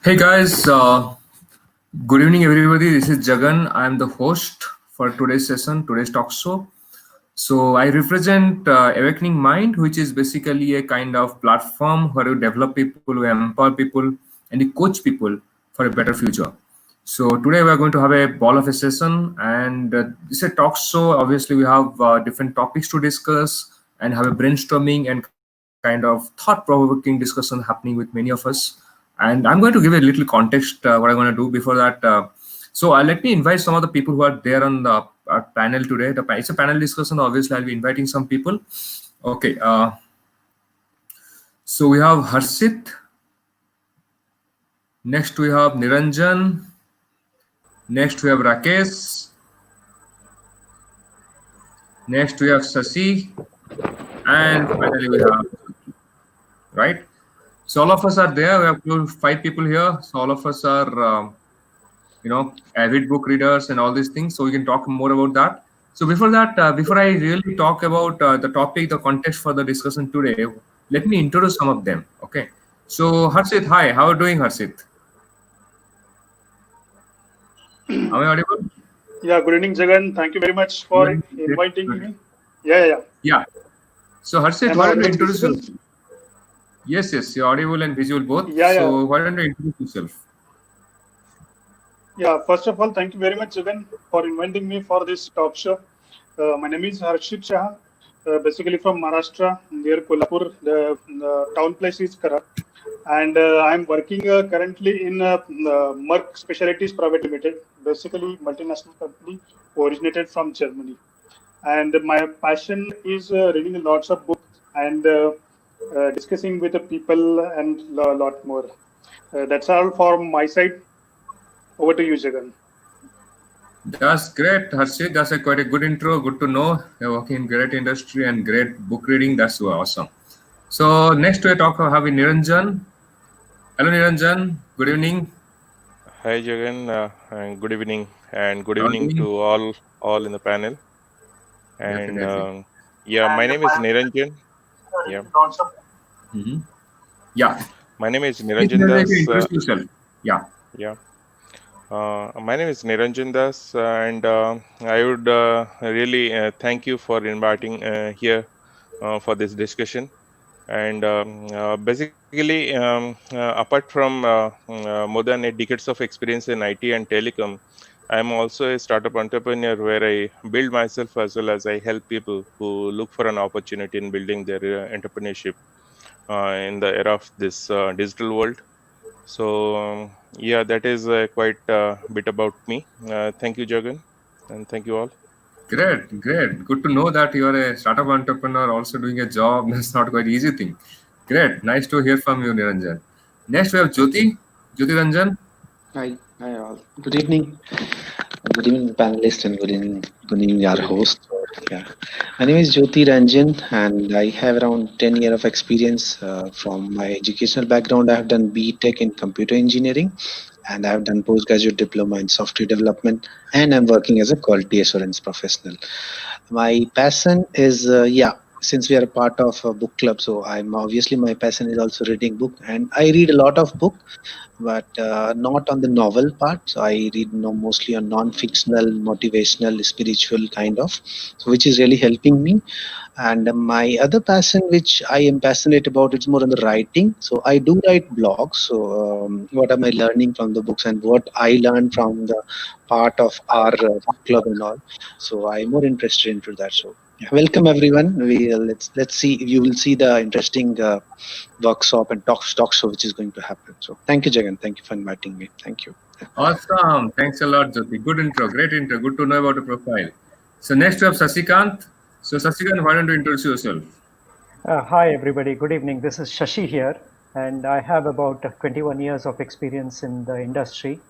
Hey guys, good evening everybody. This is Jagan. I am the host for today's session, today's talk show. So I represent Awakening Mind, which is basically a kind of platform where you develop people, you empower people, and you coach people for a better future. So today we are going to have a ball of a session, and this is a talk show. Obviously, we have different topics to discuss and have a brainstorming and kind of thought-provoking discussion happening with many of us. And I'm going to give a little context what I'm going to do before that. Let me invite some of the people who are there on the panel today. It's a panel discussion. Obviously, I'll be inviting some people. Okay. So we have Harshit. Next we have Niranjan. Next we have Rakesh. Next we have Sasi. And finally we have, right? So all of us are there. We have 5 people here. So all of us are, avid book readers and all these things. So we can talk more about that. So before that, before I really talk about the topic, the context for the discussion today, let me introduce some of them. Okay. So Harshit, hi. How are you doing, Harshit? Am I audible? Yeah, good evening, Jagan. Thank you very much Good. for inviting Good. me. Yeah. Yeah. So Harshit, Am I why don't you audible, introduce visible? yourself? Yes, you're audible and visual both. Yeah. So why don't you introduce yourself? Yeah, first of all, thank you very much, Jagan, for inviting me for this talk show. My name is Harshit Shah, basically from Maharashtra, near Kolhapur. The town place is Kara. And I'm working currently in Merck Specialties Private Limited, basically multinational company originated from Germany. And my passion is reading lots of books and discussing with the people and a lot more. That's all from my side. Over to you, Jagan. That's great, Harshit. That's quite a good intro. Good to know you're working in great industry and great book reading. That's awesome. So next we talk having Niranjan. Hello, Niranjan. Good evening. Hi Jagan, and good How are you evening doing? to all in the panel. And Definitely. yeah, my name is Niranjan. Yeah, Hmm. Yeah. my name is Please, Niranjan Niranjan, you can Das. introduce yourself. Yeah. Yeah, my name is Niranjan Das, and I would really thank you for inviting here for this discussion. And basically, apart from more than 8 decades of experience in IT and telecom, I'm also a startup entrepreneur where I build myself as well as I help people who look for an opportunity in building their entrepreneurship in the era of this digital world. So, yeah, that is quite a bit about me. Thank you, Jagan, and thank you all. Great, great. Good to know that you are a startup entrepreneur also doing a job. That's not quite easy thing. Great. Nice to hear from you, Niranjan. Next we have Jyoti. Jyoti Ranjan. Hi all. Good evening. Good evening, panelists, and good evening, our host. Yeah, my name is Jyoti Ranjan, and I have around 10 years of experience from my educational background. I have done B.Tech in computer engineering, and I have done postgraduate diploma in software development, and I'm working as a quality assurance professional. My passion is since we are a part of a book club, so I'm obviously my passion is also reading book, and I read a lot of book, but not on the novel part. So I read mostly on non-fictional, motivational, spiritual kind of, so which is really helping me. And my other passion, which I am passionate about, it's more on the writing. So I do write blogs. So what am I learning from the books and what I learned from the part of our book club and all. So I'm more interested into that. So yeah, welcome everyone. We let's see. You will see the interesting workshop and talk show which is going to happen. So thank you, Jagan. Thank you for inviting me. Thank you. Awesome. Thanks a lot, Jyoti. Good intro. Great intro. Good to know about your profile. So next we have Sasikant. So Sasikant, why don't you introduce yourself? Hi, everybody. Good evening. This is Shashi here, and I have about 21 years of experience in the industry.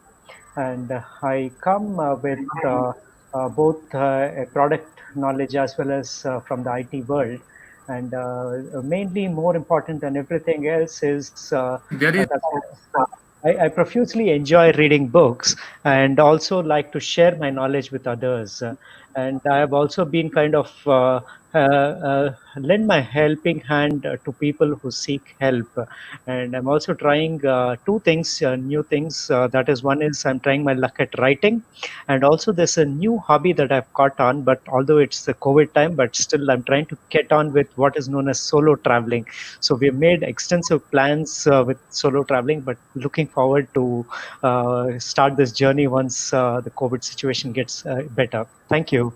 And I come with both a product knowledge as well as from the IT world. And mainly, more important than everything else is There is that I profusely enjoy reading books and also like to share my knowledge with others. And I have also been kind of lend my helping hand to people who seek help. And I'm also trying two things, new things. That is, one is I'm trying my luck at writing, and also there's a new hobby that I've caught on. But although it's the COVID time, but still I'm trying to get on with what is known as solo traveling. So we've made extensive plans with solo traveling, but looking forward to start this journey once the COVID situation gets better. Thank you.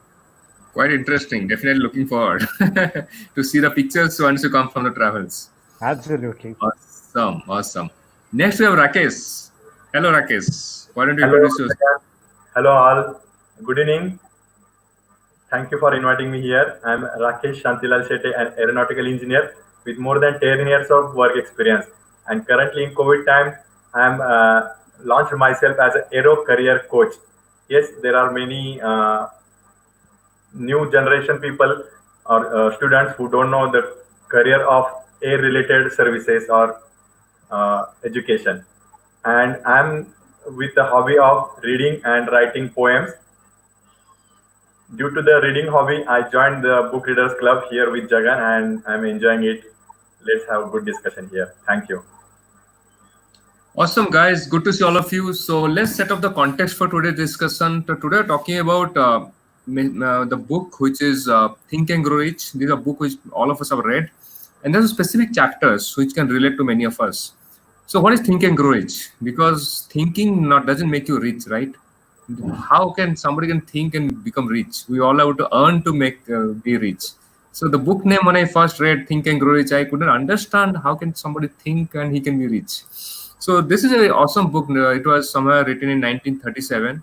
Quite interesting. Definitely looking forward to see the pictures once you come from the travels. Absolutely. Awesome, awesome. Next we have Rakesh. Hello, Rakesh. Why don't you Hello, introduce yourself? hello all. Good evening. Thank you for inviting me here. I'm Rakesh Shantilal Shete, an aeronautical engineer with more than 10 years of work experience. And currently in COVID time, I'm launched myself as an aero career coach. Yes, there are many new generation people or students who don't know the career of air related services or education. And I'm with the hobby of reading and writing poems. Due to the reading hobby, I joined the book readers club here with Jagan, and I'm enjoying it. Let's have a good discussion here. Thank you. Awesome, guys. Good to see all of you. So let's set up the context for today's discussion. So today we're talking about the book, which is Think and Grow Rich. This is a book which all of us have read. And there's specific chapters which can relate to many of us. So what is Think and Grow Rich? Because thinking doesn't make you rich, right? How can somebody can think and become rich? We all have to earn to be rich. So the book name, when I first read Think and Grow Rich, I couldn't understand how can somebody think and he can be rich. So this is an awesome book. It was somewhere written in 1937.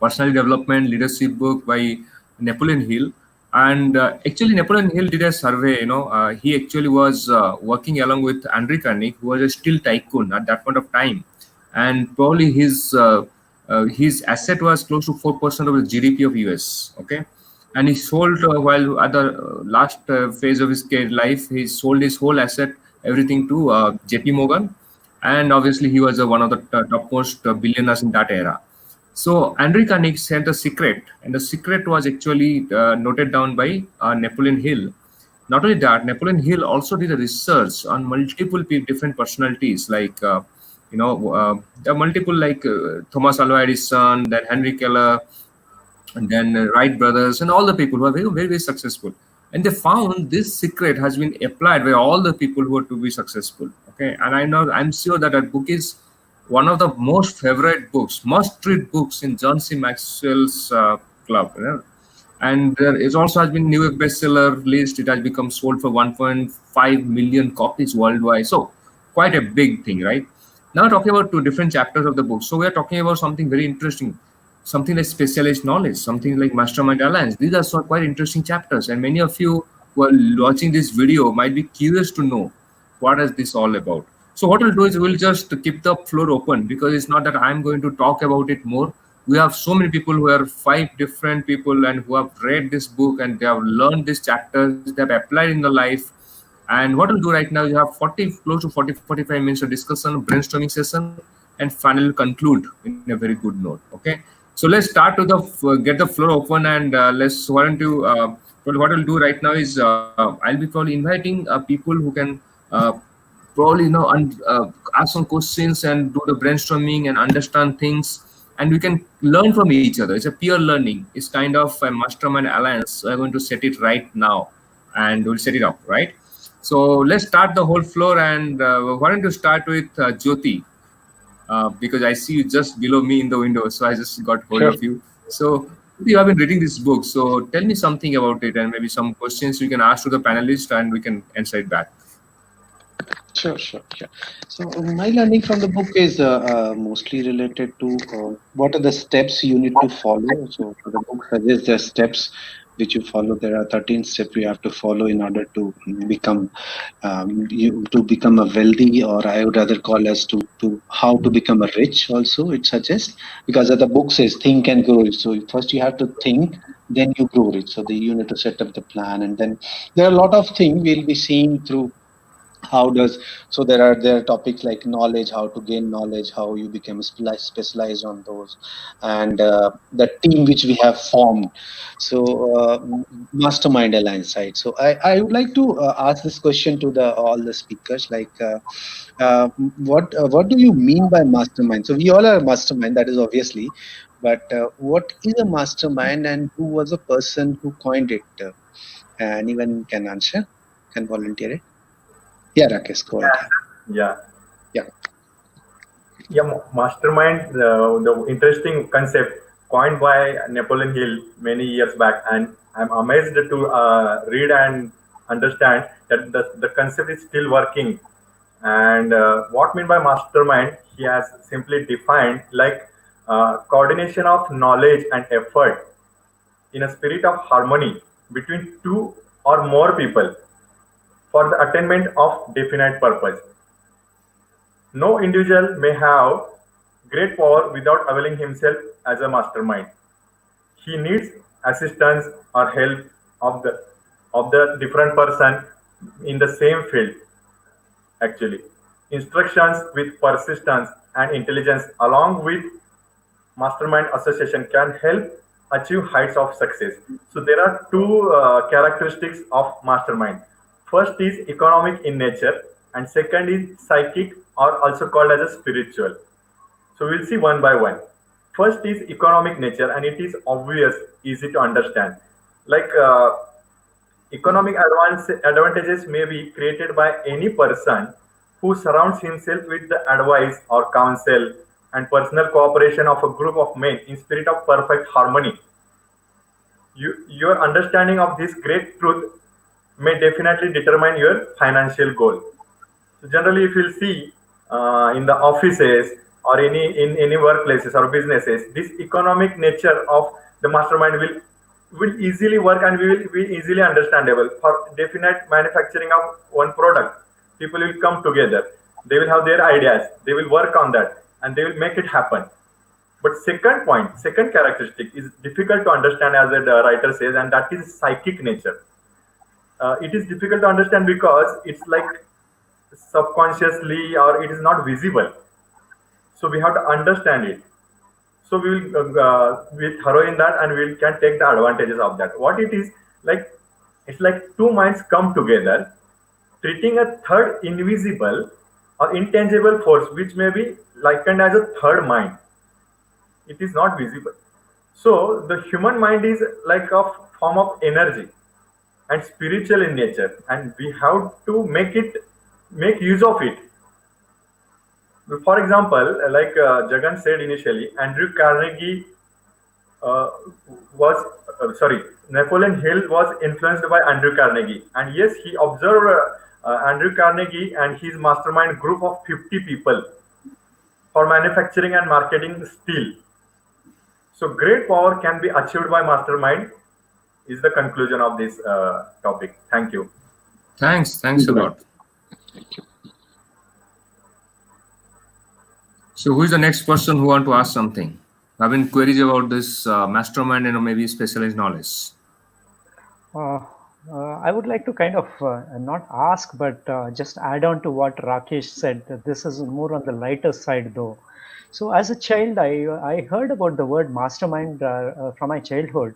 Personal development leadership book by Napoleon Hill. And actually, Napoleon Hill did a survey. He actually was working along with Andrew Carnegie, who was a steel tycoon at that point of time, and probably his asset was close to 4% of the GDP of US. Okay, and he sold while at the last phase of his life, he sold his whole asset, everything to JP Morgan, and obviously he was one of the topmost billionaires in that era. So Andrew Carnegie said the secret, and the secret was actually noted down by Napoleon Hill. Not only that, Napoleon Hill also did a research on multiple different personalities, like there are multiple like Thomas Alva Edison, then Henry Keller, and then Wright brothers, and all the people who are very, very, very successful. And they found this secret has been applied by all the people who are to be successful. Okay, and I'm sure that book is one of the most favorite books, must-read books in John C. Maxwell's club. And it also has been New York bestseller list. It has become sold for 1.5 million copies worldwide. So quite a big thing, right? Now talking about two different chapters of the book. So we are talking about something very interesting, something like specialized knowledge, something like Mastermind Alliance. These are so quite interesting chapters. And many of you who are watching this video might be curious to know what is this all about. So what we'll do is we'll just keep the floor open, because it's not that I'm going to talk about it more. We have so many people who are 5 different people and who have read this book and they have learned these chapters, they have applied in their life. And what we'll do right now, you have close to 45 minutes of discussion, brainstorming session, and finally conclude in a very good note. Okay. So let's start to get the floor open, and what I'll do right now is I'll be probably inviting people who can probably ask some questions and do the brainstorming and understand things, and we can learn from each other. It's a peer learning. It's kind of a Mastermind Alliance. So I'm going to set it right now, and we'll set it up, right? So let's start the whole floor, and why don't you start with Jyoti, because I see you just below me in the window, so I just got hold of you. So you have been reading this book, so tell me something about it, and maybe some questions you can ask to the panelists, and we can answer it back. Sure. So my learning from the book is mostly related to what are the steps you need to follow. So the book suggests the steps which you follow. There are 13 steps you have to follow in order to become a wealthy, or I would rather call as to how to become a rich. Also, it suggests, because the book says think and grow rich. So first you have to think, then you grow rich. So you need to set up the plan, and then there are a lot of things we'll be seeing through how does, so there are topics like knowledge, how to gain knowledge, how you become specialized on those, and the team which we have formed. So mastermind alliance, right? So I would like to ask this question to the all the speakers, like what do you mean by mastermind? So we all are mastermind, that is obviously, but what is a mastermind, and who was the person who coined it? Anyone can answer, can volunteer it? Yeah, Rakesh, go ahead. Yeah. Yeah. Yeah, mastermind, the interesting concept coined by Napoleon Hill many years back, and I'm amazed to read and understand that the concept is still working. And what mean by mastermind, he has simply defined like coordination of knowledge and effort in a spirit of harmony between two or more people for the attainment of definite purpose. No individual may have great power without availing himself as a mastermind. He needs assistance or help of the different person in the same field. Actually, instructions with persistence and intelligence, along with mastermind association, can help achieve heights of success. So there are two characteristics of mastermind. First is economic in nature, and second is psychic, or also called as a spiritual. So we'll see one by one. First is economic nature, and it is obvious, easy to understand. Like economic advantages may be created by any person who surrounds himself with the advice or counsel and personal cooperation of a group of men in spirit of perfect harmony. Your understanding of this great truth may definitely determine your financial goal. So generally, if you'll see in the offices or in any workplaces or businesses, this economic nature of the mastermind will easily work and will be easily understandable. For definite manufacturing of one product, people will come together. They will have their ideas. They will work on that and they will make it happen. But second characteristic is difficult to understand, as the writer says, and that is psychic nature. It is difficult to understand because it's like subconsciously, or it is not visible. So we have to understand it. So we will be thorough in that, and we can take the advantages of that. What it is like, it's like two minds come together, treating a third invisible or intangible force, which may be likened as a third mind. It is not visible. So the human mind is like a form of energy and spiritual in nature, and we have to make use of it. For example, like Jagan said initially, Andrew Carnegie was Napoleon Hill was influenced by Andrew Carnegie, and yes, he observed Andrew Carnegie and his mastermind group of 50 people for manufacturing and marketing steel. So great power can be achieved by mastermind is the conclusion of this topic. Thank you. Thanks a lot. Thank you. So who is the next person who want to ask something? I have queries about this mastermind and maybe specialized knowledge. I would like to kind of not ask, but just add on to what Rakesh said, that this is more on the lighter side though. So as a child, I heard about the word mastermind from my childhood,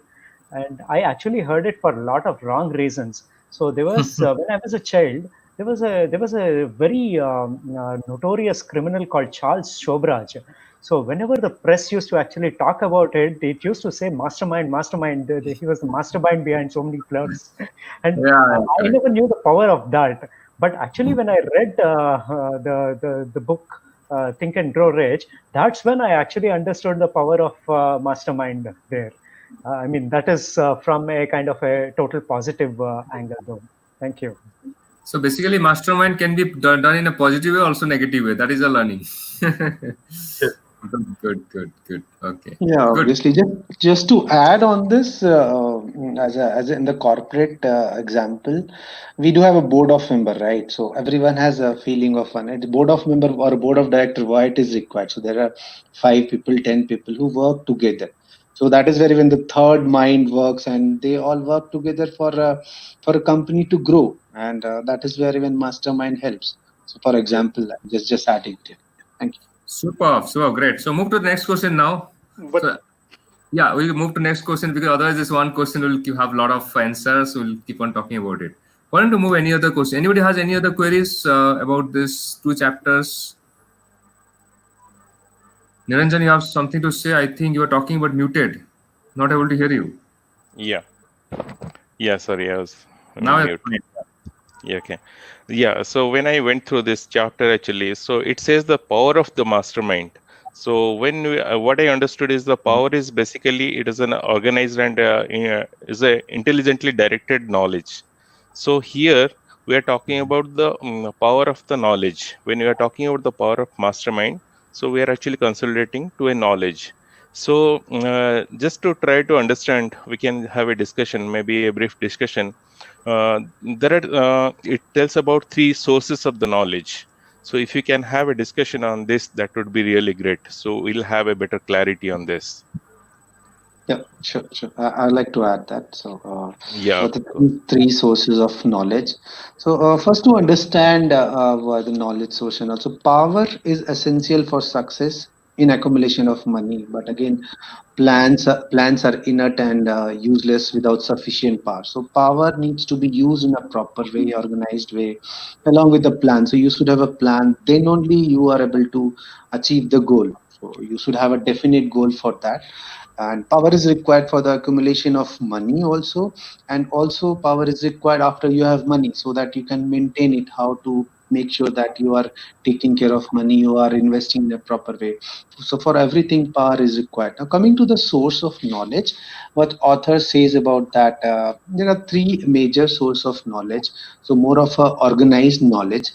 and I actually heard it for a lot of wrong reasons. So there was, when I was a child, there was a very notorious criminal called Charles Shobraj. So whenever the press used to actually talk about it, it used to say mastermind. He was the mastermind behind so many plots, and I never knew the power of that. But actually, when I read the book Think and Grow Rich, that's when I actually understood the power of mastermind there. I mean, that is from a kind of a total positive angle, though. Thank you. So basically, mastermind can be done in a positive way, also negative way. That is a learning. Good. Okay. Yeah, good. obviously. Just to add on this, as in the corporate example, we do have a board of member, right? So everyone has a feeling of one. The board of member or board of director, why it is required? So there are 5 people, 10 people who work together. So that is where even the third mind works, and they all work together for a company to grow. and that is where even mastermind helps. So, for example, just adding it. Thank you. Super, great. So move to the next question now. But So yeah, we'll move to next question because otherwise this one question will have a lot of answers. We'll keep on talking about it. Why don't you move any other question? Anybody has any other queries about these two chapters? Niranjan, you have something to say? I think you were talking but muted. Not able to hear you. Yeah. Yeah, sorry, I was Now on it's mute. fine. Yeah, okay. Yeah, so when I went through this chapter actually, so it says the power of the mastermind. So what I understood is the power is basically it is an organized and is a intelligently directed knowledge. So here we are talking about the power of the knowledge. When we are talking about the power of mastermind, so we are actually consolidating to a knowledge. So just to try to understand, we can have a discussion, maybe a brief discussion. It tells about three sources of the knowledge. So if you can have a discussion on this, that would be really great. So we'll have a better clarity on this. Yeah, sure. I'd like to add that. So, Yeah, the three sources of knowledge. So, first to understand what the knowledge source, and also power is essential for success in accumulation of money. But again, plans are inert and useless without sufficient power. So, power needs to be used in a proper way, organized way, along with the plan. So, you should have a plan. Then only you are able to achieve the goal. So, you should have a definite goal for that, and power is required for the accumulation of money also, and also power is required after you have money so that you can maintain it, how to make sure that you are taking care of money, you are investing in a proper way. So for everything power is required. Now coming to the source of knowledge, what author says about that, there are three major source of knowledge. So more of a organized knowledge.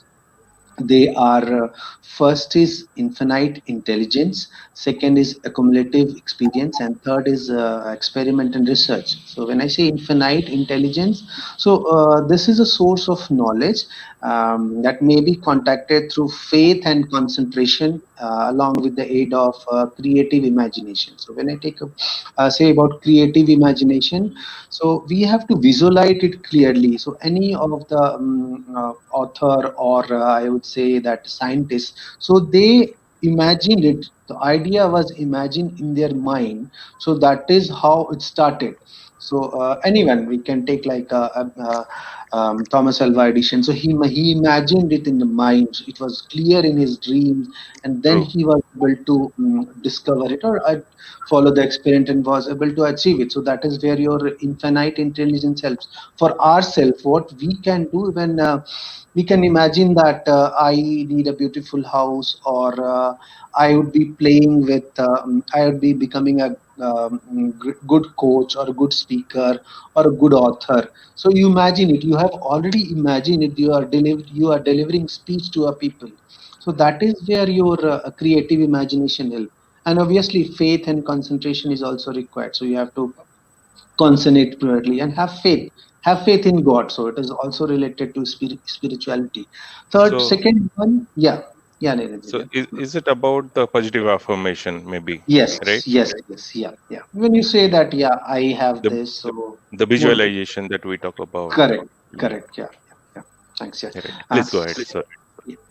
They are, first is infinite intelligence, second is accumulative experience, and third is experiment and research. So when I say infinite intelligence, so this is a source of knowledge that may be contacted through faith and concentration, along with the aid of creative imagination. So when I say about creative imagination, so we have to visualize it clearly. So any of the author, or I would say that scientists, so they imagined it, the idea was imagined in their mind. So that is how it started. So anyone, we can take like Thomas Alva Edison. So he imagined it in the mind. It was clear in his dreams, and then true. he was able to discover it, or follow the experiment, and was able to achieve it. So that is where your infinite intelligence helps. For ourselves, what we can do when we can imagine that I need a beautiful house, or I would be playing with, I would be becoming a good coach, or a good speaker, or a good author. So you imagine it. You have already imagined it. You are delivering speech to a people. So that is where your creative imagination helps. And obviously, faith and concentration is also required. So you have to concentrate purely and have faith. Have faith in God. So it is also related to spirituality. So Second one, yeah, Niranjan, so yeah. is it about the positive affirmation, maybe, Yes, right? yeah. When you say that, yeah, I have The this, so the more visualization that we talk about. correct, Yeah, yeah. Thanks, yeah. right. Uh, Please go ahead. Sorry.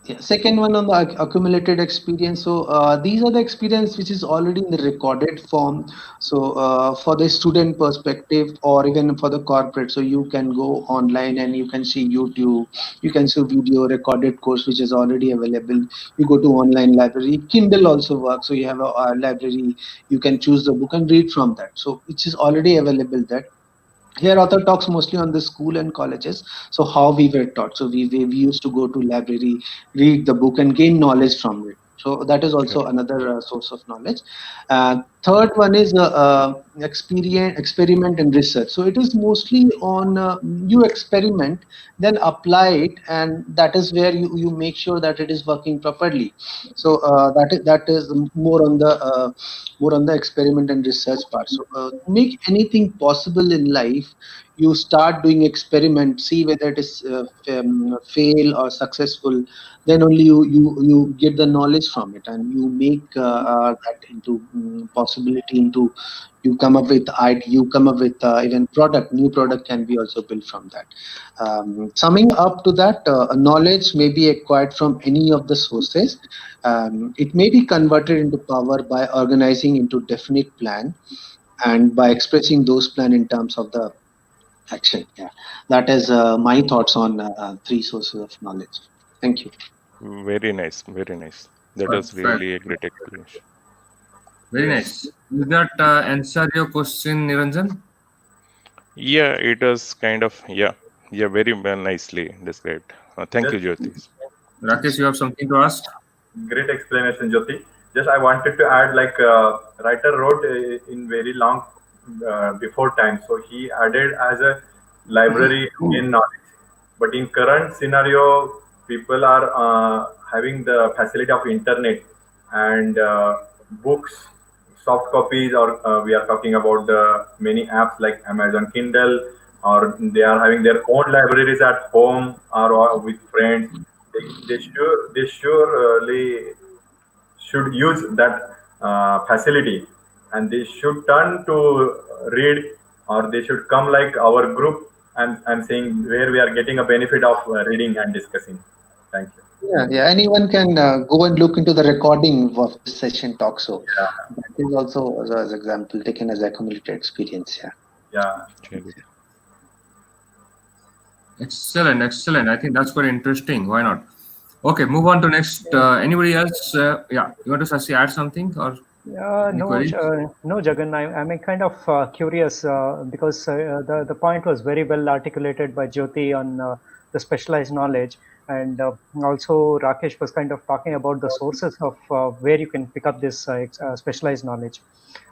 Yeah. Second one on the accumulated experience. So these are the experience which is already in the recorded form. So for the student perspective, or even for the corporate, so you can go online and you can see YouTube, you can see video recorded course which is already available. You go to online library, Kindle also works. So you have a library, you can choose the book and read from that. So which is already available there. Here author talks mostly on the school and colleges. So how we were taught. So we used to go to library, read the book and gain knowledge from it. So that is also another source of knowledge. Third one is experiment and research. So it is mostly on you experiment, then apply it, and that is where you make sure that it is working properly. So that is more on the experiment and research part. So to make anything possible in life, you start doing experiment, see whether it is fail or successful. Then only you get the knowledge from it, and you make that into possible. possibility into you come up with even new product can be also built from that. Summing up to that, knowledge may be acquired from any of the sources. It may be converted into power by organizing into definite plan and by expressing those plan in terms of the action. Yeah, that is my thoughts on three sources of knowledge. Thank you. Very nice, very nice. That was Perfect. really a great explanation. Very Yes. nice. Does that answer your question, Niranjan? Yeah, it was kind of, very well, nicely described. Thank you, Just Jyoti. Rakesh, you have something to ask? great explanation, Jyoti. Just I wanted to add, like writer wrote in very long before time, so he added as a library to gain knowledge. But in current scenario, people are having the facility of internet and books, soft copies, or we are talking about the many apps like Amazon Kindle, or they are having their own libraries at home or with friends. They surely should use that facility, and they should turn to read, or they should come like our group and saying where we are getting a benefit of reading and discussing. Thank you. Yeah. Anyone can go and look into the recording of this session talk. So Yeah, that is also as example taken as accumulated experience. Yeah. yeah. Excellent, excellent. I think that's very interesting. Why not? Okay, move on to next. Anybody else? Yeah, you want to Sasi add something or any No, queries? no, Jagan. I'm kind of curious because the point was very well articulated by Jyoti on the specialized knowledge, and also Rakesh was kind of talking about the sources of where you can pick up this specialized knowledge.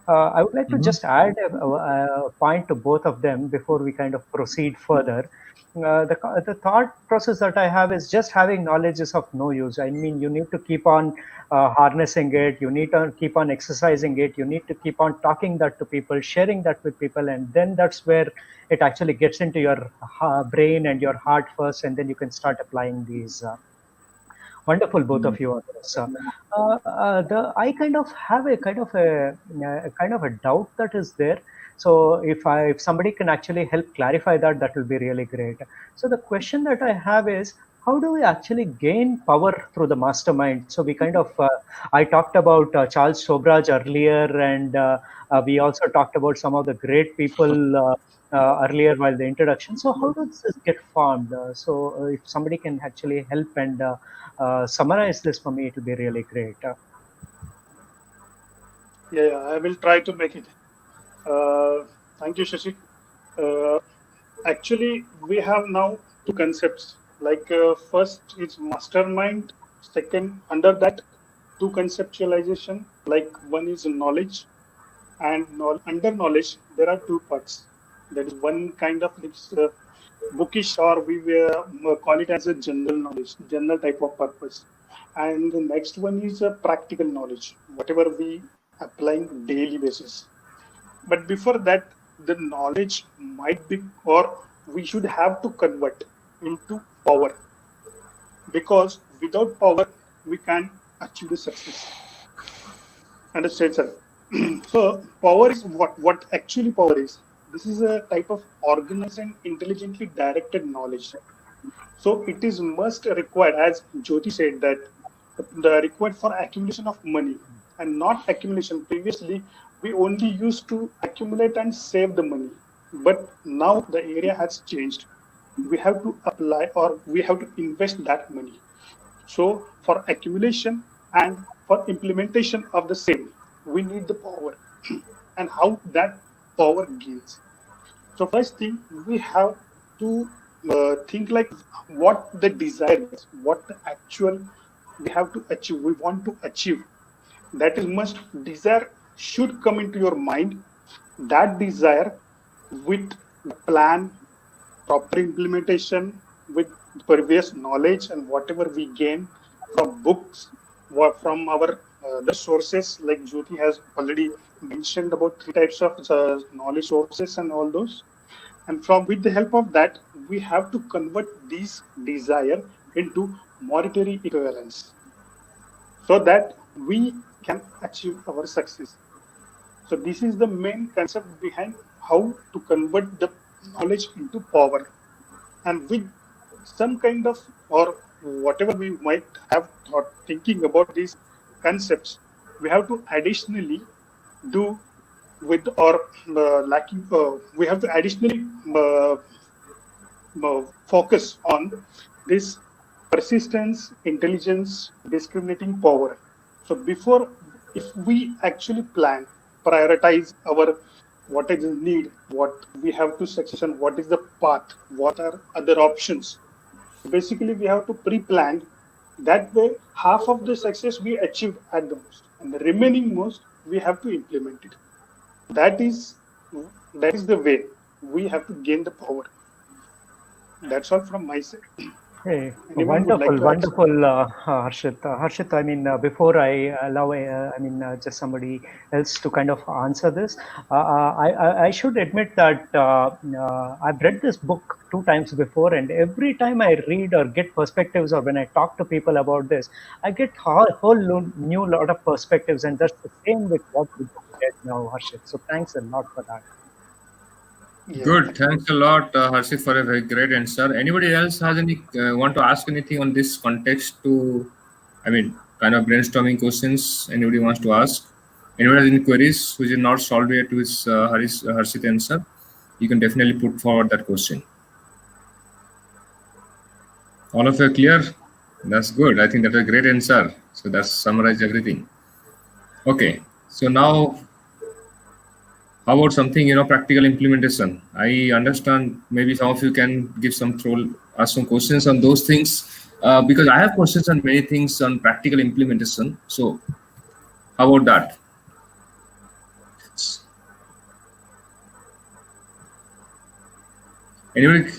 I would like to just add a point to both of them before we kind of proceed further. The thought process that I have is just having knowledge is of no use. I mean, you need to keep on harnessing it. You need to keep on exercising it. You need to keep on talking that to people, sharing that with people, and then that's where it actually gets into your brain and your heart first, and then you can start applying these. Wonderful, both of you on this. I kind of have a kind of a doubt that is there. So if somebody can actually help clarify that, that will be really great. So the question that I have is, how do we actually gain power through the mastermind? So we kind of I talked about Charles Sobraj earlier, and we also talked about some of the great people earlier while the introduction. So how does this get formed? If somebody can actually help and summarize this for me, it will be really great. Yeah, I will try to make it. Thank you, Shashi. Actually, we have now two concepts. Like first is mastermind. Second, under that, two conceptualization. Like one is knowledge, and under knowledge there are two parts. That is one kind of it's bookish, or we call it as a general knowledge, general type of purpose. And the next one is a practical knowledge, whatever we applying daily basis. But before that, the knowledge might be, or we should have to convert into power, because without power, we can't achieve the success. Understand, sir? So power is what actually power is. This is a type of organized and intelligently directed knowledge. So it is must required, as Jyoti said, that the required for accumulation of money and not accumulation. Previously, we only used to accumulate and save the money, but now the area has changed. We have to apply, or we have to invest that money. So for accumulation and for implementation of the same, we need the power and how that power gains. So first thing, we have to think like what the desire is, what the actual we have to achieve, we want to achieve. That is must desire should come into your mind. That desire with the plan, proper implementation, with previous knowledge and whatever we gain from books, from our the sources, like Jyoti has already mentioned about three types of knowledge sources and all those. And from with the help of that, we have to convert these desire into monetary equivalence, so that we can achieve our success. So this is the main concept behind how to convert the knowledge into power. And with some kind of, or whatever we might have thought, thinking about these concepts, we have to additionally do with or lacking, we have to additionally focus on this persistence, intelligence, discriminating power. So before, if we actually plan, prioritize our what is need, what we have to success, and what is the path, what are other options. Basically, we have to pre-plan. That way, half of the success we achieve at the most, and the remaining most we have to implement it. That is the way we have to gain the power. That's all from my side. Hey, Anyone would like wonderful, to add? Harshit. Harshit, I mean, before I allow, just somebody else to kind of answer this, I should admit that I've read this book 2 times before, and every time I read or get perspectives, or when I talk to people about this, I get whole new lot of perspectives, and that's the same with what we get now, Harshit. So thanks a lot for that. Yeah. Good. Thanks a lot, Harshit, for a very great answer. Anybody else has any want to ask anything on this context to, kind of brainstorming questions? Anybody wants to ask? Anybody has any queries which is not solved yet with Harshit answer? You can definitely put forward that question. All of you are clear? That's good. I think that's a great answer. So that's summarized everything. Okay. So now, how about something, practical implementation? I understand maybe some of you can give ask some questions on those things, because I have questions on many things on practical implementation. So how about that? Anybody?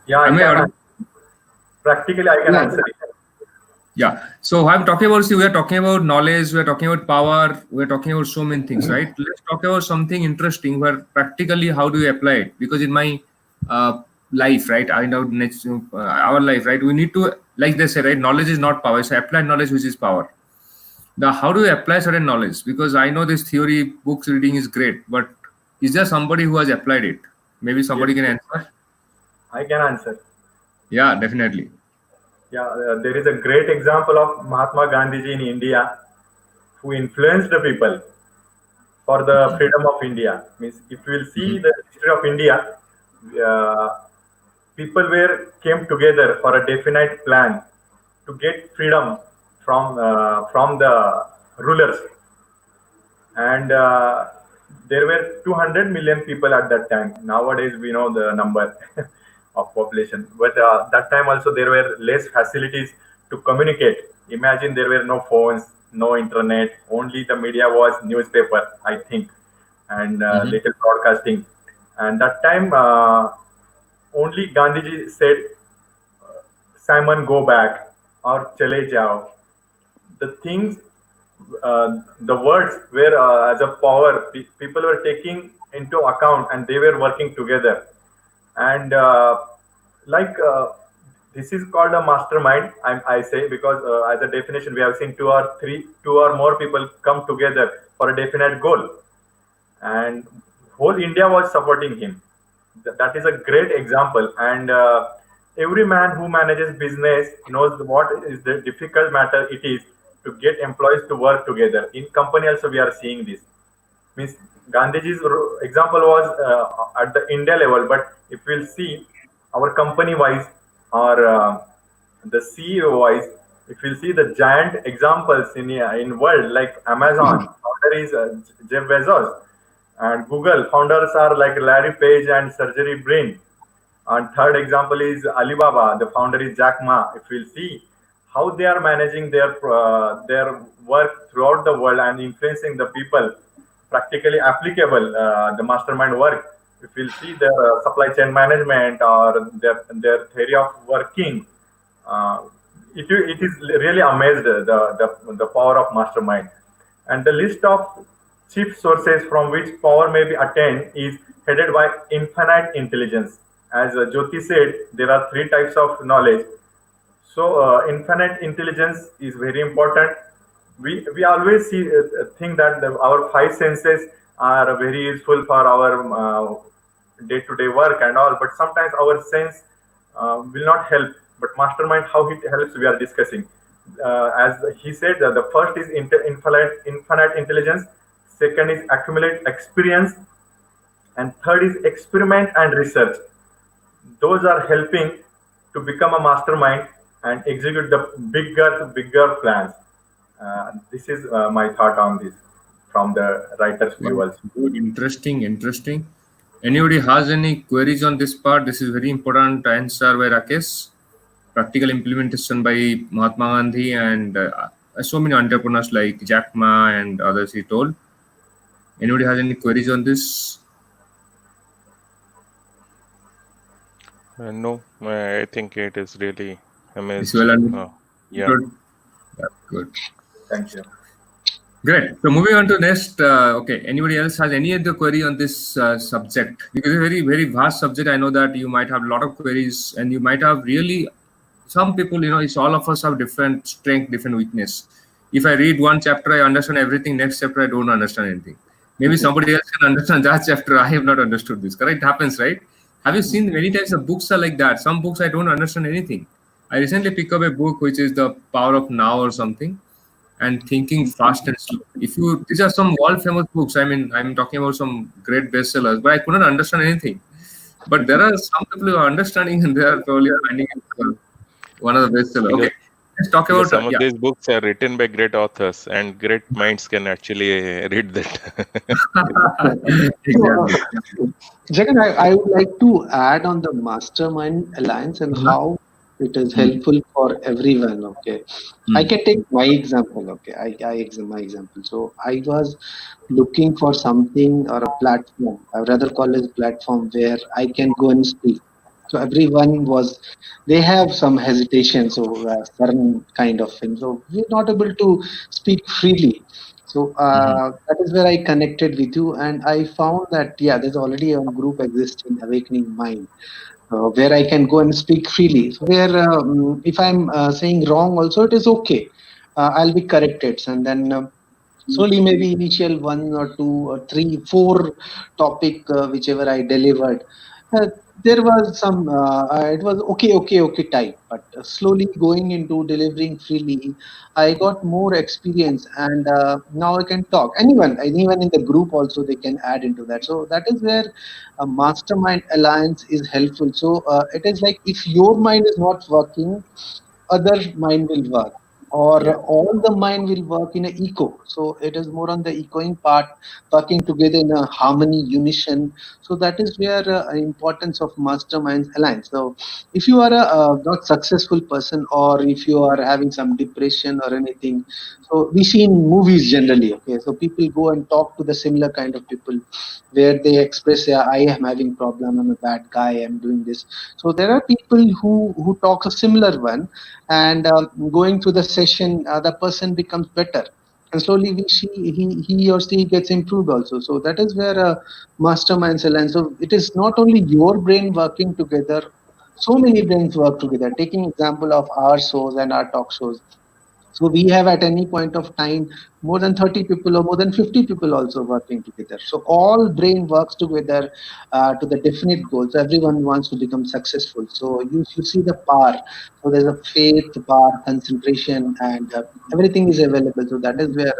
Yeah, practically I can answer it. Yeah. So I'm talking about, we are talking about knowledge, we are talking about power, we are talking about so many things, right? Let's talk about something interesting where practically how do you apply it? Because in my life, right, our life, right, we need to, like they say, right, knowledge is not power. So applied knowledge, which is power. Now, how do you apply certain knowledge? Because I know this theory, books reading is great, but is there somebody who has applied it? Maybe somebody can answer. I can answer. Yeah, definitely. Yeah, there is a great example of Mahatma Gandhi in India, who influenced the people for the freedom of India. Means, if you will see the history of India, people came together for a definite plan to get freedom from the rulers, and there were 200 million people at that time. Nowadays, we know the number of population, but that time also there were less facilities to communicate. Imagine there were no phones, no internet, only the media was newspaper, I think, and little broadcasting. And that time only Gandhiji said, Simon, go back, or chale jao. The things, the words were as a power, people were taking into account, and they were working together. And this is called a mastermind, I say, because as a definition, we have seen two or more people come together for a definite goal, and whole India was supporting him. That is a great example. And every man who manages business knows what is the difficult matter it is to get employees to work together. In company also, we are seeing this. Means Gandhiji's example was at the India level, but if we'll see our company wise, or the CEO wise, if we'll see the giant examples in world, like Amazon, founder is Jeff Bezos, and Google founders are like Larry Page and Sergey Brin. And third example is Alibaba, the founder is Jack Ma. If we'll see how they are managing their work throughout the world and influencing the people, practically applicable, the mastermind work. If we'll see their supply chain management or their theory of working, it is really amazed the power of mastermind. And the list of chief sources from which power may be attained is headed by infinite intelligence. As Jyoti said, there are 3 types of knowledge. So infinite intelligence is very important. We always think that our 5 senses are very useful for our day-to-day work and all, but sometimes our sense will not help. But mastermind, how it helps, we are discussing. As he said, the first is infinite intelligence, second is accumulate experience, and third is experiment and research. Those are helping to become a mastermind and execute the bigger plans. This is my thought on this from the writer's view also. Good, interesting. Anybody has any queries on this part? This is very important answer by Rakesh. Practical implementation by Mahatma Gandhi and so many entrepreneurs like Jack Ma and others he told. Anybody has any queries on this? No, I think it is really amazing. It's well understood. Yeah. Good. Yeah, good. Thank you. Great. So moving on to next. Okay. Anybody else has any other query on this subject? Because it's a very vast subject. I know that you might have a lot of queries, and you might have really some people. It's all of us have different strength, different weakness. If I read one chapter, I understand everything. Next chapter, I don't understand anything. Maybe somebody else can understand that chapter. I have not understood this. Correct? It happens, right? Have you seen many times the books are like that? Some books I don't understand anything. I recently picked up a book which is The Power of Now or something, and Thinking Fast and Slow. These are some world famous books. I mean, I'm talking about some great bestsellers, but I couldn't understand anything. But there are some people who are understanding, and they are probably finding it one of the bestsellers. Okay, let's talk about some of these books are written by great authors, and great minds can actually read that. Exactly. Jagan, I would like to add on the Mastermind Alliance and how it is helpful for everyone. Okay, I can take my example. Okay, my example. So I was looking for something or a platform. I would rather call it a platform where I can go and speak. So everyone they have some hesitation, so certain kind of thing. So we're not able to speak freely. So that is where I connected with you, and I found that there's already a group existing, Awakening Mind, where I can go and speak freely. So where if I'm saying wrong, also it is okay. I'll be corrected, and then slowly, maybe initial 1 or 2 or 3, 4 topic whichever I delivered. There was some, it was okay type, but slowly going into delivering freely, I got more experience, and now I can talk. Anyone in the group also they can add into that. So that is where a mastermind alliance is helpful. So it is like if your mind is not working, other mind will work, or all the mind will work in an echo. So it is more on the echoing part, working together in a harmony, unison. So that is where importance of masterminds alliance. So if you are a not successful person, or if you are having some depression or anything, so we see in movies generally. Okay, so people go and talk to the similar kind of people, where they express, I am having problem, I'm a bad guy, I'm doing this. So there are people who talk a similar one, and going through the session, the person becomes better, and slowly we see he or she gets improved also. So that is where masterminds align. So it is not only your brain working together, so many brains work together. Taking example of our shows and our talk shows, so we have at any point of time more than 30 people or more than 50 people also working together. So all brain works together to the definite goals. Everyone wants to become successful. So you see the power. So there's a faith, power, concentration, and everything is available. So that is where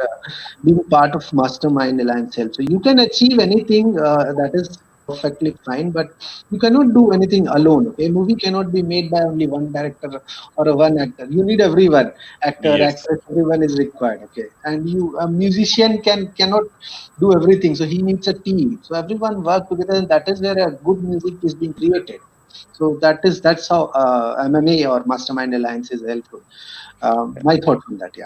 being part of Mastermind Alliance helps. So you can achieve anything, that is perfectly fine, but you cannot do anything alone. Okay, a movie cannot be made by only one director or one actor. You need everyone, actor, actress, everyone is required. Okay, and a musician cannot do everything, so he needs a team. So everyone work together, and that is where a good music is being created. So that's how MMA or Mastermind Alliance is helpful. My thought on that,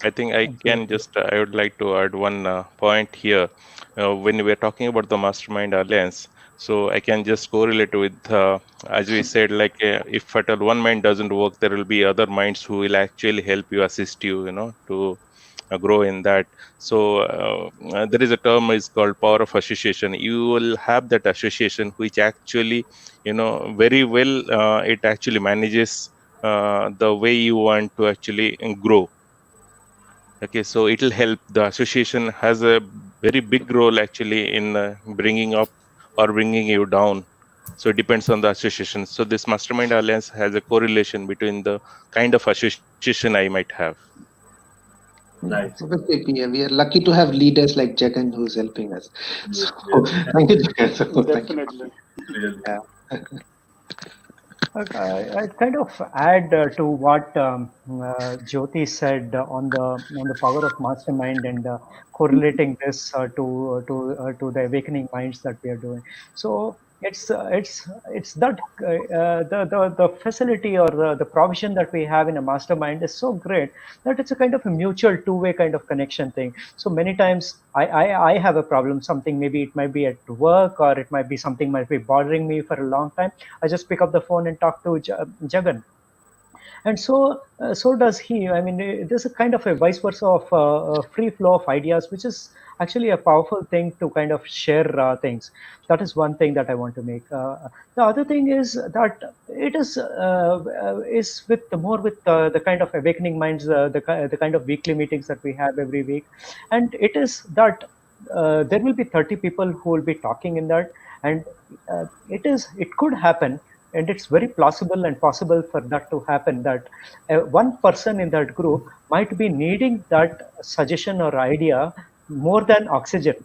I think I would like to add one point here. When we're talking about the Mastermind Alliance, so I can just correlate with, as we said, like if at all one mind doesn't work, there will be other minds who will actually help you, assist you, to grow in that. So there is a term is called power of association. You will have that association which actually, very well, it actually manages the way you want to actually grow. Okay, so it will help. The association has a very big role actually in bringing up or bringing you down. So it depends on the association. So this mastermind alliance has a correlation between the kind of association I might have. Nice. So we are lucky to have leaders like Jagan who's helping us. So thank you, Jagan. So, thank you. Definitely. Really. Yeah. I kind of add to what Jyoti said on the power of mastermind and correlating this to the awakening minds that we are doing. So it's that the facility or the provision that we have in a mastermind is so great that it's a kind of a mutual two-way kind of connection thing. So many times I have a problem, something, maybe it might be at work or it might be something might be bothering me for a long time. I just pick up the phone and talk to Jagan. And so does he. I mean, there's a kind of a vice versa of a free flow of ideas, which is actually a powerful thing to kind of share things. That is one thing that I want to make. The other thing is that it is with the kind of awakening minds, the kind of weekly meetings that we have every week, and it is that there will be 30 people who will be talking in that, and it could happen. And it's very plausible and possible for that to happen, that one person in that group might be needing that suggestion or idea more than oxygen.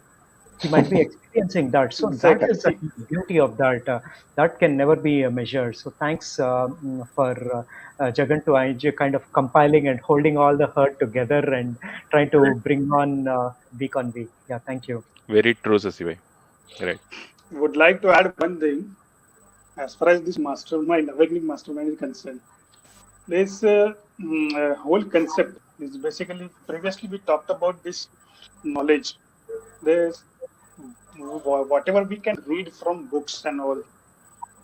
He might be experiencing that. So that is the beauty of that. That can never be measured. So thanks for Jagan to kind of compiling and holding all the herd together and trying to bring on week on week. Yeah, thank you. Very true, Sasibai. Right. Would like to add one thing. As far as this mastermind, awakening mastermind is concerned, this whole concept is basically, previously we talked about this knowledge. There's whatever we can read from books and all,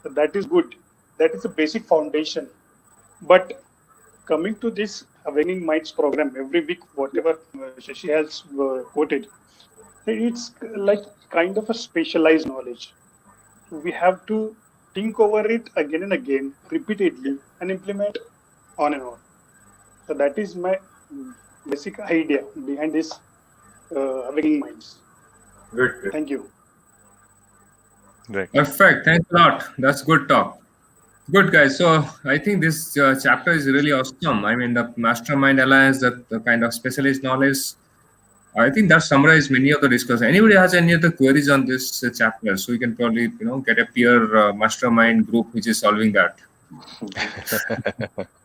that is good. That is a basic foundation. But coming to this Awakening Minds program, every week, whatever Shashi has quoted, it's like kind of a specialized knowledge. We have to think over it again and again, repeatedly, and implement on and on. So that is my basic idea behind this Awakening Minds. Good. Thank you. Right. Perfect. Thanks a lot. That's good talk. Good, guys. So I think this chapter is really awesome. I mean, the Mastermind Alliance, the kind of specialist knowledge, I think that summarized many of the discussion. Anybody has any other queries on this chapter? So you can probably, get a peer mastermind group which is solving that.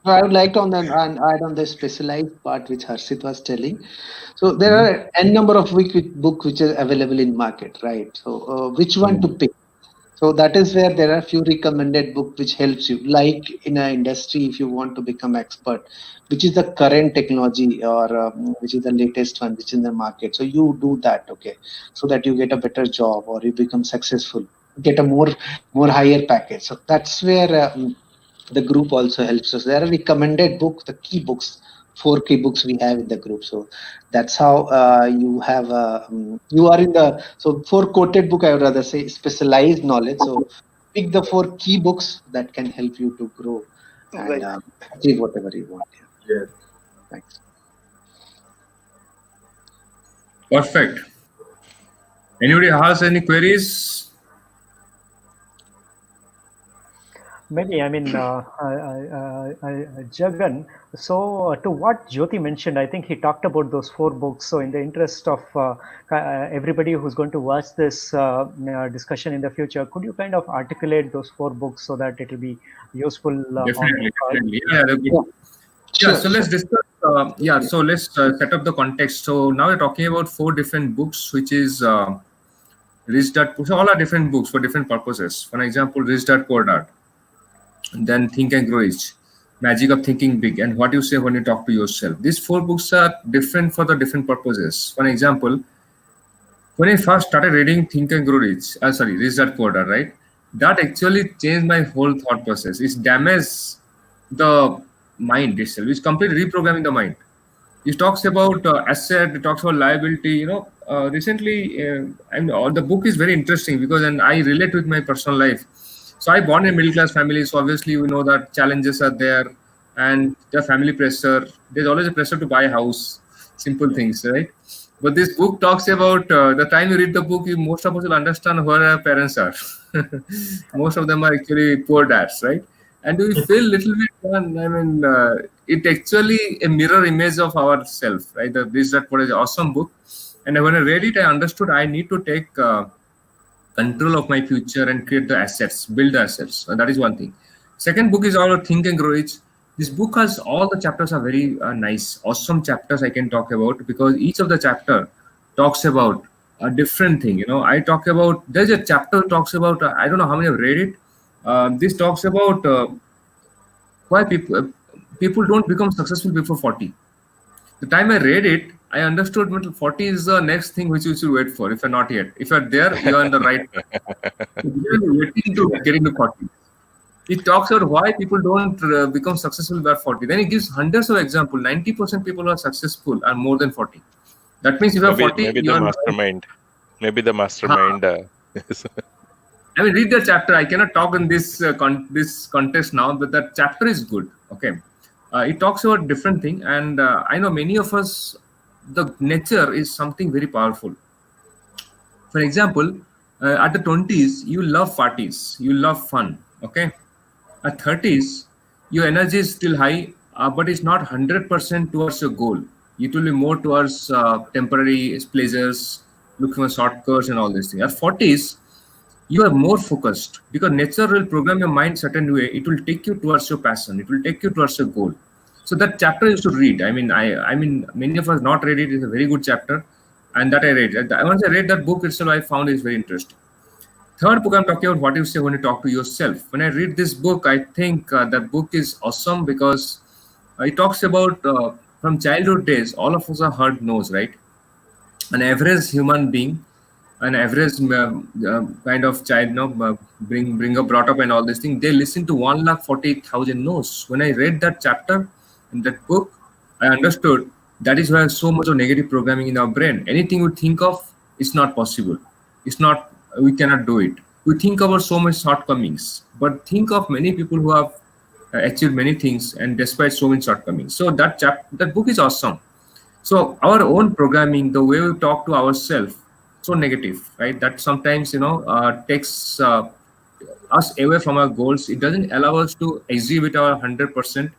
I would like to add on the specialized part which Harshit was telling. So there are n number of books which are available in market, right? So which one to pick? So that is where there are a few recommended books which helps you, like in an industry, if you want to become expert, which is the current technology or which is the latest one which is in the market. So you do that, okay, so that you get a better job or you become successful, get a more higher package. So that's where the group also helps us. There are recommended books, the key books, 4 key books we have in the group. So that's how you have you are in the, so 4 quoted book, I would rather say specialized knowledge. So pick the 4 key books that can help you to grow and achieve whatever you want. Yes. Thanks. Perfect. Anybody has any queries? Maybe, I mean, Jagan, so to what Jyoti mentioned, I think he talked about those 4 books. So in the interest of everybody who's going to watch this discussion in the future, could you kind of articulate those 4 books so that it will be useful? Definitely. Yeah, so let's discuss. So let's set up the context. So now we're talking about 4 different books, which is Rich Dad. So all are different books for different purposes. For example, Rich Dad Poor Dad. Then Think and Grow Rich, Magic of Thinking Big, and What You Say When You Talk to Yourself. These 4 books are different for the different purposes. For example, when I first started reading Think and Grow Rich, Rich Dad Poor Dad, right? That actually changed my whole thought process. It's damaged the mind itself. It's completely reprogramming the mind. It talks about asset, it talks about liability. Recently, the book is very interesting because I relate with my personal life. So I born in a middle class family, so obviously we know that challenges are there and the family pressure. There's always a pressure to buy a house, simple things, right? But this book talks about the time you read the book, you most of us will understand where our parents are. Most of them are actually poor dads, right? And we feel little bit. I mean, it actually a mirror image of ourself, right? This that was an awesome book, and when I read it, I understood I need to take control of my future and create the assets, build the assets. And that is one thing. Second book is our Think and Grow Rich. This book has all the chapters are very nice, awesome chapters I can talk about because each of the chapter talks about a different thing. I talk about there's a chapter talks about I don't know how many have read it. This talks about why people don't become successful before 40. The time I read it, I understood 40 is the next thing which you should wait for. If you're not yet, if you're there, you're on the right path. You're waiting to getting to 40. It talks about why people don't become successful by 40. Then it gives hundreds of examples. 90% people who are successful are more than 40. That means if you're 40, maybe you're the mastermind. Maybe the mastermind. I mean, read the chapter. I cannot talk in this this context now, but that chapter is good. Okay, it talks about different thing, and I know many of us, the nature is something very powerful. For example, at the 20s, you love parties, you love fun. Okay, at 30s, your energy is still high, but it's not 100% towards your goal. It will be more towards temporary pleasures, looking for shortcuts and all these things. At 40s, you are more focused because nature will program your mind certain way. It will take you towards your passion. It will take you towards your goal. So that chapter you should read. I mean, many of us not read it. It's a very good chapter, and that I read. Once I read that book itself, I found it very interesting. Third book I'm talking about what you say when you talk to yourself. When I read this book, I think that book is awesome because it talks about from childhood days. All of us are heard knows, right? An average human being, an average kind of child, bring up, brought up, and all these things. They listen to 1,40,000 no's. When I read that chapter in that book, I understood that is why so much of negative programming in our brain. Anything we think of is not possible. It's not. We cannot do it. We think about so much shortcomings, but think of many people who have achieved many things and despite so many shortcomings. So that book is awesome. So our own programming, the way we talk to ourselves, so negative, right? That sometimes takes us away from our goals. It doesn't allow us to exhibit our 100%.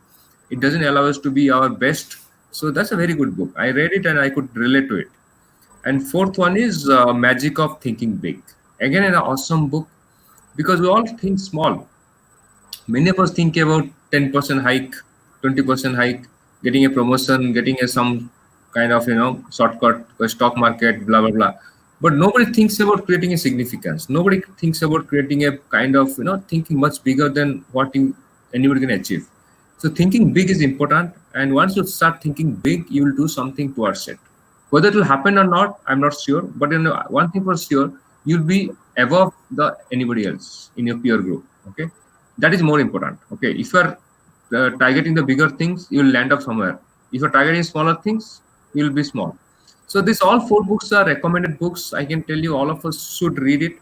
It doesn't allow us to be our best. So that's a very good book. I read it and I could relate to it. And fourth one is Magic of Thinking Big. Again, an awesome book because we all think small. Many of us think about 10% hike, 20% hike, getting a promotion, getting some kind of shortcut, stock market, blah blah blah. But nobody thinks about creating a significance. Nobody thinks about creating a kind of thinking much bigger than what anybody can achieve. So thinking big is important, and once you start thinking big, you will do something towards it. Whether it will happen or not, I'm not sure. But one thing for sure, you'll be above anybody else in your peer group. Okay, that is more important. Okay, if you are targeting the bigger things, you will land up somewhere. If you're targeting smaller things, you will be small. So these all 4 books are recommended books. I can tell you all of us should read it,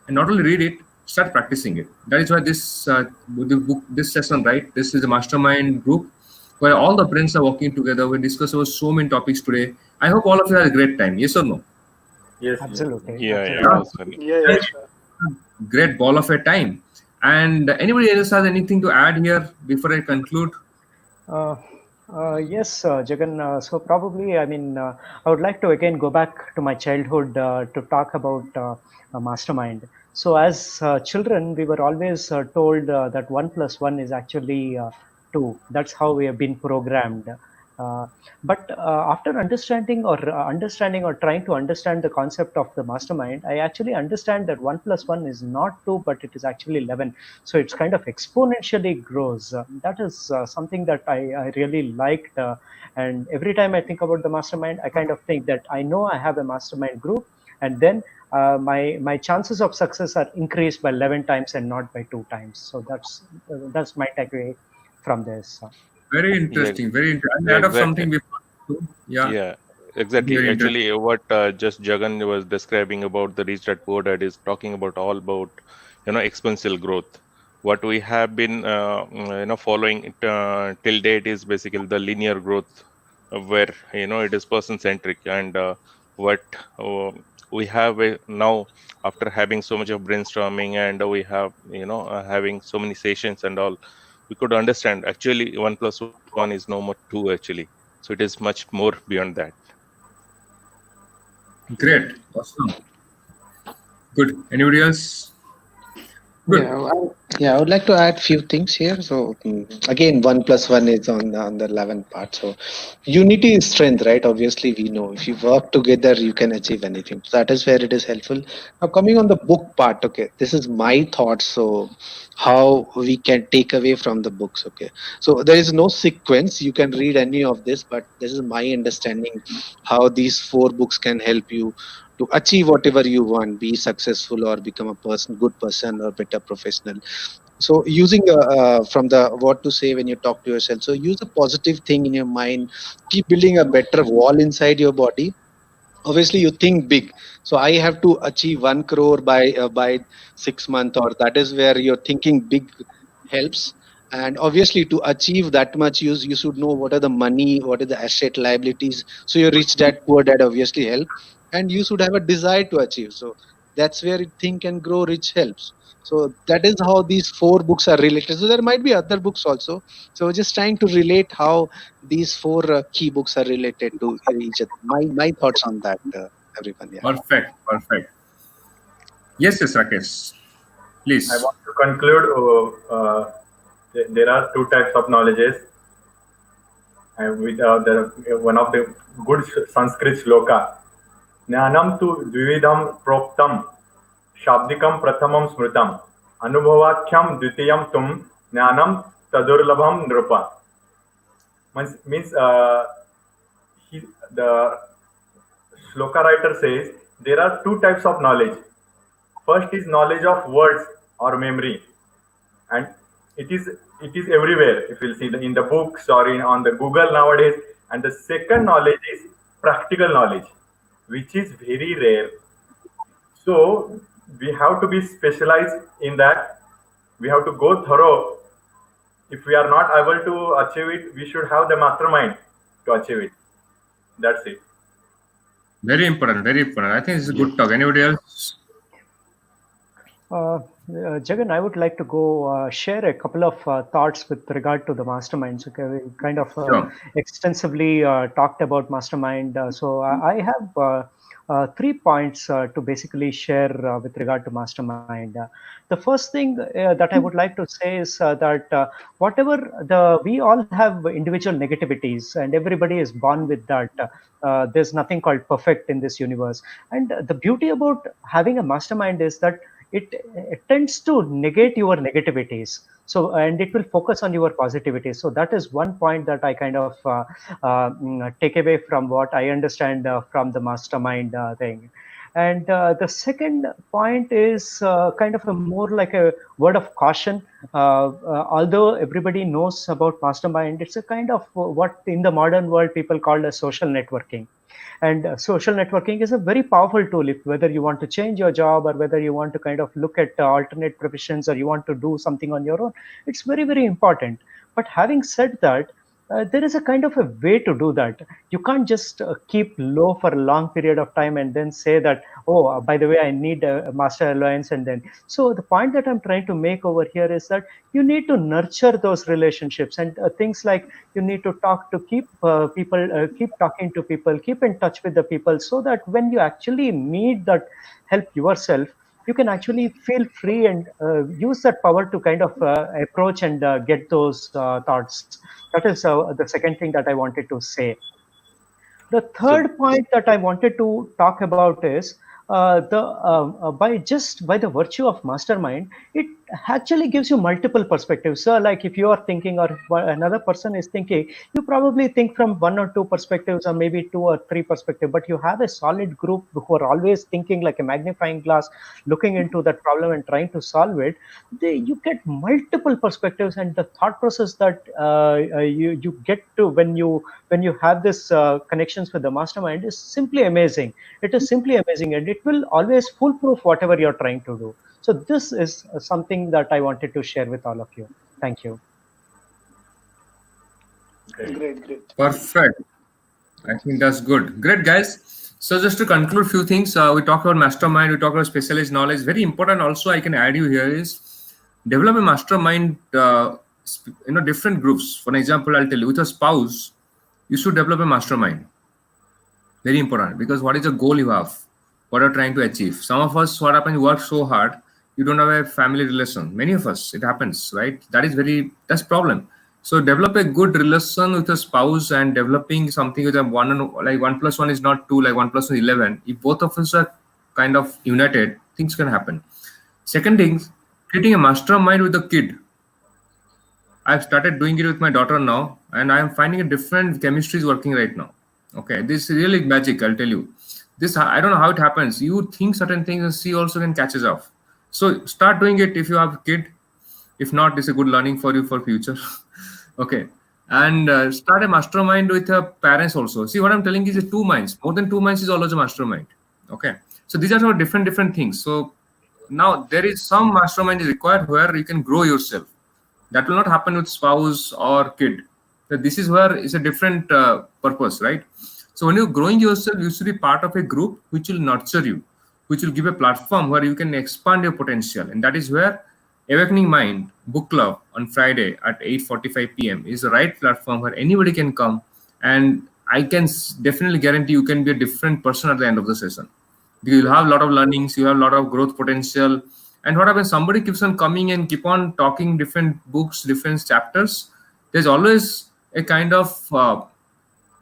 and not only read it, start practicing it. That is why this session, right? This is a mastermind group where all the brains are working together. We discuss about so many topics today. I hope all of you had a great time. Yes or no? Yes. Absolutely. Yeah. Yeah, sure. Great ball of a time. And anybody else has anything to add here before I conclude? Yes, Jagan. So probably, I mean, I would like to again go back to my childhood to talk about a mastermind. So as children, we were always told that 1 + 1 is actually 2. That's how we have been programmed. But after understanding or trying to understand the concept of the mastermind, I actually understand that 1 + 1 is not 2, but it is actually 11. So it's kind of exponentially grows. That is something that I really liked. And every time I think about the mastermind, I kind of think that I know I have a mastermind group, and then my chances of success are increased by 11 times and not by 2 times. So that's my takeaway from this. Very interesting. Very interesting. I'll add up something before. Yeah, exactly. Very Actually, what just Jagan was describing about the Reach That Poor Dad is talking about all about exponential growth. What we have been following till date is basically the linear growth, where it is person centric, and what we have now after having so much of brainstorming, and we have having so many sessions and all. We could understand actually 1+1 is no more 2 actually. So it is much more beyond that. Great. Awesome. Good. Anybody else? Good. I would like to add few things here. So again, 1+1 is on the 11 part. So unity is strength, right? Obviously, we know if you work together, you can achieve anything. So that is where it is helpful. Now, coming on the book part, okay, this is my thoughts. So how we can take away from the books, okay? So there is no sequence. You can read any of this, but this is my understanding how these 4 books can help you to achieve whatever you want, be successful or become a good person or better professional. So using from the what to say when you talk to yourself, so use a positive thing in your mind, keep building a better wall inside your body. Obviously you think big, so I have to achieve 1 crore by 6 months, or that is where your thinking big helps. And obviously to achieve that much, you should know what are the money, what are the asset liabilities, so your rich dad poor dad obviously help, and you should have a desire to achieve. So that's where think and grow rich helps. So that is how these 4 books are related. So there might be other books also, so just trying to relate how these 4 key books are related to each other. My thoughts on that, everyone. Yeah. Perfect. Perfect. Yes, Rakesh. Please. I want to conclude. There are 2 types of knowledges, and with one of the good Sanskrit shloka. Jnanam tu dvividham proktam, shabdikam prathamam smritam, anubhavakyam dvitiyam tum, jnanam tadurlabham nrupa. Means the shloka writer says there are 2 types of knowledge. First is knowledge of words or memory, and it is everywhere. If you'll see in the books or on the Google nowadays. And the second knowledge is practical knowledge, which is very rare. So we have to be specialized in that. We have to go thorough. If we are not able to achieve it, we should have the mastermind to achieve it. That's it. Very important. Very important. I think it's a good talk. Anybody else? Jagan, I would like to go share a couple of thoughts with regard to the masterminds. Okay, we kind of Sure. extensively talked about mastermind. So I have 3 points to basically share with regard to mastermind. The first thing that I would like to say is that whatever we all have individual negativities, and everybody is born with that. There's nothing called perfect in this universe. And the beauty about having a mastermind is that it tends to negate your negativities, so and it will focus on your positivity. So that is one point that I kind of take away from what I understand from the mastermind thing. And the second point is kind of a more like a word of caution. Although everybody knows about mastermind, it's a kind of what in the modern world people call as social networking. And social networking is a very powerful tool. If whether you want to change your job, or whether you want to kind of look at alternate professions, or you want to do something on your own, it's very, very important. But having said that, there is a kind of a way to do that. You can't just keep low for a long period of time and then say that, oh, by the way, I need a master alliance. And then, so the point that I'm trying to make over here is that you need to nurture those relationships, and things like you need to talk to keep keep talking to people, keep in touch with the people, so that when you actually need that help yourself, you can actually feel free and use that power to kind of approach and get those thoughts. That is the second thing that I wanted to say. The third point that I wanted to talk about is by the virtue of mastermind, it actually gives you multiple perspectives. So like if you are thinking, or another person is thinking, you probably think from 1 or 2 perspectives, or maybe 2 or 3 perspectives, but you have a solid group who are always thinking like a magnifying glass, looking into that problem and trying to solve it. You get multiple perspectives, and the thought process that you get to when you have this connections with the mastermind is simply amazing. It is simply amazing, and it will always foolproof whatever you're trying to do. So this is something that I wanted to share with all of you. Thank you. Great. Perfect. I think that's good. Great, guys. So just to conclude few things, we talk about mastermind, we talk about specialized knowledge. Very important also I can add you here is develop a mastermind, different groups. For example, I'll tell you with a spouse, you should develop a mastermind. Very important, because what is the goal you have? What are you trying to achieve? Some of us, what happens, work so hard, you don't have a family relation. Many of us, it happens, right? That's problem. So develop a good relation with a spouse, and developing something with a 1 plus 1 is not 2, like 1 plus 1 is 11. If both of us are kind of united, things can happen. Second thing, creating a mastermind with a kid. I've started doing it with my daughter now, and I'm finding a different chemistry is working right now. Okay, this is really magic, I'll tell you. This, I don't know how it happens. You think certain things and she also can catches off. So start doing it if you have a kid. If not, it's a good learning for you for future. Okay, and start a mastermind with your parents also. See, what I'm telling you is 2 minds. More than 2 minds is always a mastermind. Okay, so these are all different things. So now there is some mastermind is required where you can grow yourself. That will not happen with spouse or kid. So this is where it's a different purpose, right? So when you're growing yourself, you should be part of a group which will nurture you, which will give a platform where you can expand your potential. And that is where Awakening Mind Book Club on Friday at 8:45 p.m. is the right platform where anybody can come. And I can definitely guarantee you can be a different person at the end of the session. Because you'll have a lot of learnings, you have a lot of growth potential. And what happens, somebody keeps on coming and keep on talking different books, different chapters. There's always a kind of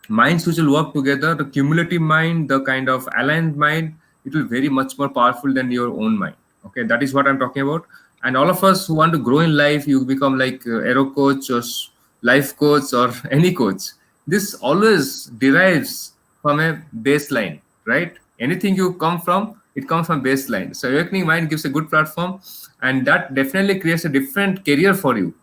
minds which will work together, the cumulative mind, the kind of aligned mind, it will be very much more powerful than your own mind. Okay, that is what I'm talking about. And all of us who want to grow in life, you become like aero coach or life coach or any coach. This always derives from a baseline, right? Anything you come from, it comes from baseline. So Awakening Mind gives a good platform, and that definitely creates a different career for you,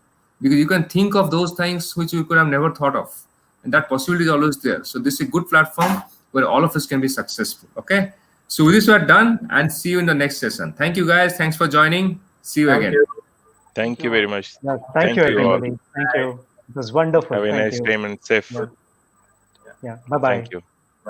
because you can think of those things which you could have never thought of. And that possibility is always there. So this is a good platform where all of us can be successful. Okay. So with this, we are done, and see you in the next session. Thank you, guys. Thanks for joining. See you again. Thank you very much. Yeah, thank you, you all. everybody. Thank you. It was wonderful. Have a Thank nice you. time and safe. Yeah. Bye-bye. Thank you.